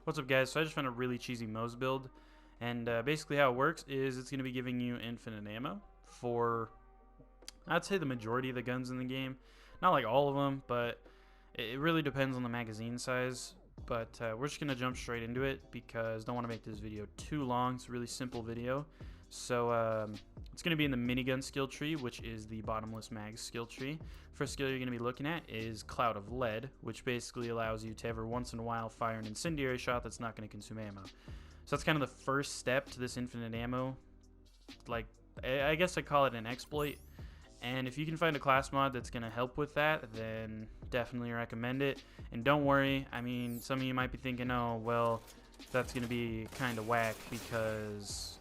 What's up, guys? So I just found a really cheesy Moze build, and basically how it works is it's going to be giving you infinite ammo for, I'd say, the majority of the guns in the game. Not like all of them, but it really depends on the magazine size. But we're just going to jump straight into it because I don't want to make this video too long. It's a really simple video. So it's going to be in the minigun skill tree, which is the bottomless mag skill tree. First skill you're going to be looking at is Cloud of Lead, which basically allows you to every once in a while fire an incendiary shot that's not going to consume ammo. So that's kind of the first step to this infinite ammo. Like, I guess I call it an exploit. And if you can find a class mod that's going to help with that, then definitely recommend it. And don't worry, I mean, some of you might be thinking, oh, well, that's going to be kind of whack because,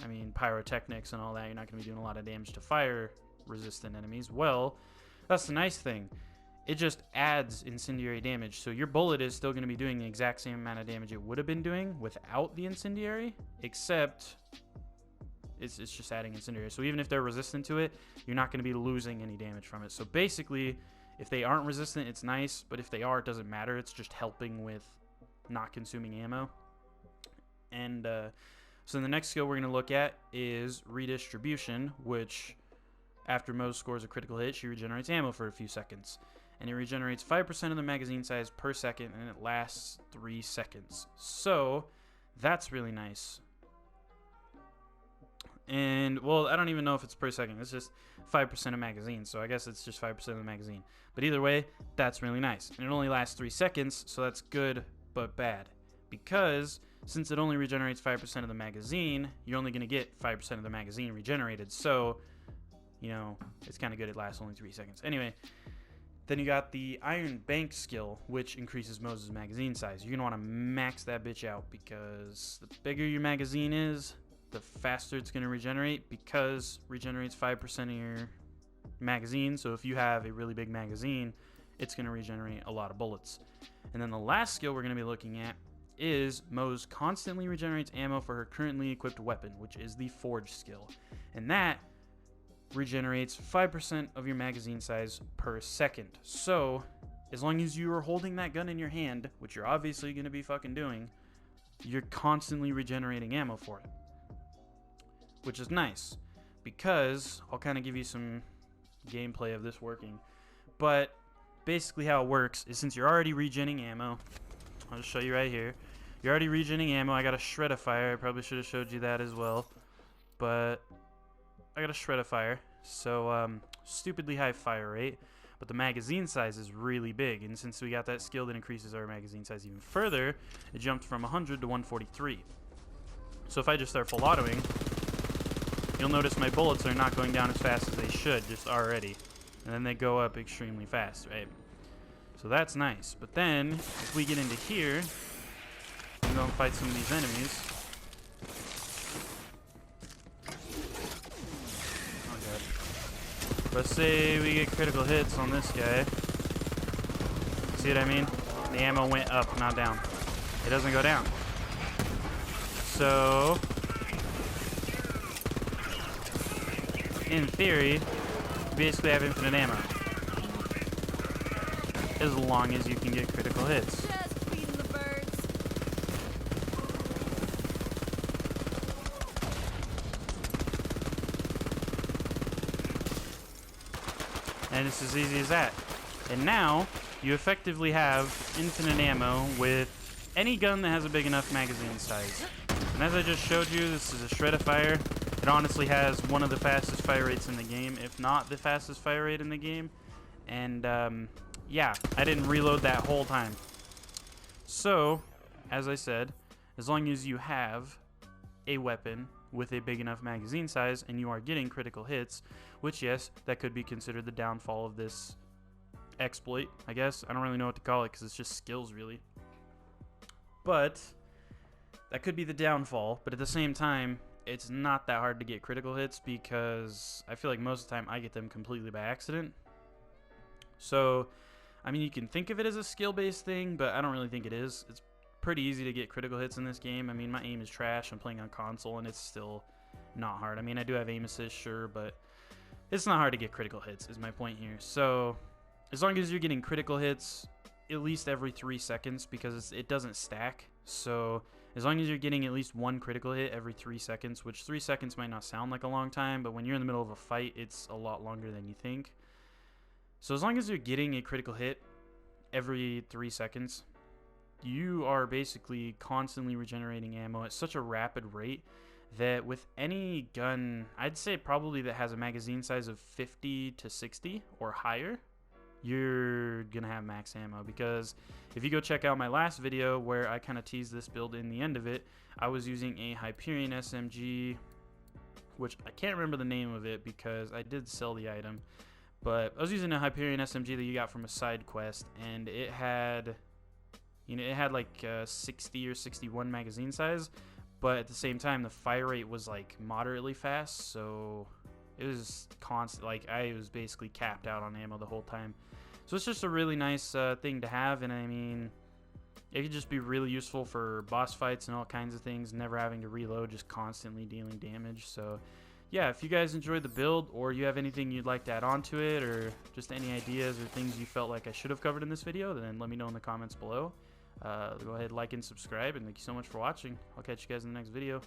I mean, pyrotechnics and all that, you're not going to be doing a lot of damage to fire-resistant enemies. Well, that's the nice thing. It just adds incendiary damage. So your bullet is still going to be doing the exact same amount of damage it would have been doing without the incendiary, except it's just adding incendiary. So even if they're resistant to it, you're not going to be losing any damage from it. So basically, if they aren't resistant, it's nice. But if they are, it doesn't matter. It's just helping with not consuming ammo. And so the next skill we're going to look at is Redistribution, which after Moze scores a critical hit, she regenerates ammo for a few seconds. And it regenerates 5% of the magazine size per second, and it lasts 3 seconds. So that's really nice. And, well, I don't even know if it's per second. It's just 5% of magazine, so I guess it's just 5% of the magazine. But either way, that's really nice. And it only lasts 3 seconds, so that's good but bad. Because since it only regenerates 5% of the magazine, you're only going to get 5% of the magazine regenerated. So, you know, it's kind of good. It lasts only 3 seconds. Anyway, then you got the Iron Bank skill, which increases Moze's magazine size. You're going to want to max that bitch out because the bigger your magazine is, the faster it's going to regenerate, because regenerates 5% of your magazine. So if you have a really big magazine, it's going to regenerate a lot of bullets. And then the last skill we're going to be looking at is Moze constantly regenerates ammo for her currently equipped weapon, which is the Forge skill. And that regenerates 5% of your magazine size per second. So as long as you are holding that gun in your hand, which you're obviously going to be fucking doing, you're constantly regenerating ammo for it, which is nice, because I'll kind of give you some gameplay of this working. But basically how it works is, since you're already regenning ammo, I'll just show you right here. You're already regenning ammo. I got a Shred-a-Fire. I probably should have showed you that as well, but I got a Shred-a-Fire, so stupidly high fire rate, but the magazine size is really big, and since we got that skill that increases our magazine size even further, it jumped from 100 to 143. So if I just start full autoing, you'll notice my bullets are not going down as fast as they should just already. And then they go up extremely fast, right? So that's nice. But then, if we get into here, and go and fight some of these enemies. Oh god. Let's say we get critical hits on this guy. See what I mean? The ammo went up, not down. It doesn't go down. So in theory, you basically have infinite ammo, as long as you can get critical hits. Just feeding the birds. And it's as easy as that. And now, you effectively have infinite ammo with any gun that has a big enough magazine size. And as I just showed you, this is a Shred-a-Fire. It honestly has one of the fastest fire rates in the game, if not the fastest fire rate in the game. And yeah, I didn't reload that whole time. So, as I said, as long as you have a weapon with a big enough magazine size and you are getting critical hits, which, yes, that could be considered the downfall of this exploit, I guess. I don't really know what to call it because it's just skills, really. But that could be the downfall, but at the same time, it's not that hard to get critical hits because I feel like most of the time I get them completely by accident. So, I mean, you can think of it as a skill-based thing, but I don't really think it is. It's pretty easy to get critical hits in this game. I mean, my aim is trash. I'm playing on console, and it's still not hard. I mean, I do have aim assist, sure, but it's not hard to get critical hits is my point here. So, as long as you're getting critical hits, at least every 3 seconds because it doesn't stack. So as long as you're getting at least one critical hit every 3 seconds, which 3 seconds might not sound like a long time, but when you're in the middle of a fight, it's a lot longer than you think. So as long as you're getting a critical hit every 3 seconds, you are basically constantly regenerating ammo at such a rapid rate that with any gun, I'd say probably that has a magazine size of 50 to 60 or higher, you're gonna have max ammo. Because if you go check out my last video where I kind of teased this build in the end of it, I was using a Hyperion SMG, which I can't remember the name of it because I did sell the item, but I was using a Hyperion SMG that you got from a side quest, and it had, it had like 60 or 61 magazine size, but at the same time the fire rate was like moderately fast, so it was constant. Like I was basically capped out on ammo the whole time. So it's just a really nice thing to have, and I mean, it could just be really useful for boss fights and all kinds of things, never having to reload, just constantly dealing damage. So yeah, if you guys enjoyed the build, or you have anything you'd like to add on to it, or just any ideas or things you felt like I should have covered in this video, then let me know in the comments below. Go ahead, like and subscribe, and thank you so much for watching. I'll catch you guys in the next video.